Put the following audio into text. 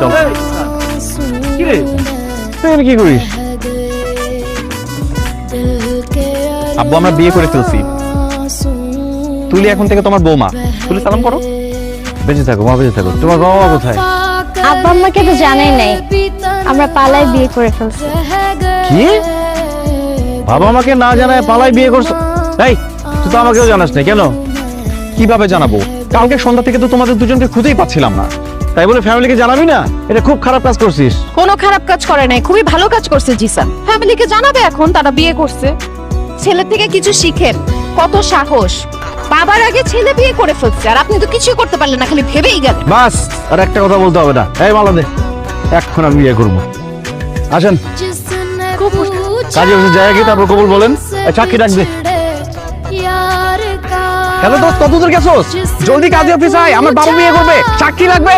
চল। কি রে তুই কি করিস? আব্বু আমরা বিয়ে করে ফেলছি। তুলি এখন থেকে তোমার বৌমা। তুলি সালাম করো। বেঁচে থাকো মা, বেঁচে থাকো। তোমার বাবা মা কোথায়? আব্বা আম্মাকে তো জানাই নাই আমরা পালায় বিয়ে করে ফেলছি। কি? বাবা আমাকে না জানায় পালায় বিয়ে করছো? এই তুই তো আমাকেও জানাস না কেন? কিভাবে জানাবো? কালকে সন্ধ্যা থেকে তো তোমাদের দুজনকে খুঁজেই পাচ্ছিলাম না, তাই বলে ফ্যামিলিকে জানাবি না? এটা খুব খারাপ কাজ করছিস। কোনো খারাপ কাজ করে নাই, খুবই ভালো কাজ করছে জিসান। ফ্যামিলিকে জানাবে এখন তারা বিয়ে করছে। ছেলে থেকে কিছু শিখেন, কত সাহস। বাবার আগে ছেলে বিয়ে করে ফেলছে আর আপনি তো কিছুই করতে পারলেন না, খালি ভেবেই গেলেন। বাস আর একটা কথা বলতে হবে না। এই মালা দে, এখন আমি বিয়ে করবো। আসেন কাজী অফিসে যাই আগে, তারপর কবুল বলেন। চাকরি ডাক দে। হ্যালো দোস্ত, কত দূর গেছোস? জলদি কাজী অফিস আয়, আমার বাবা বিয়ে করবে, চাকরি লাগবে।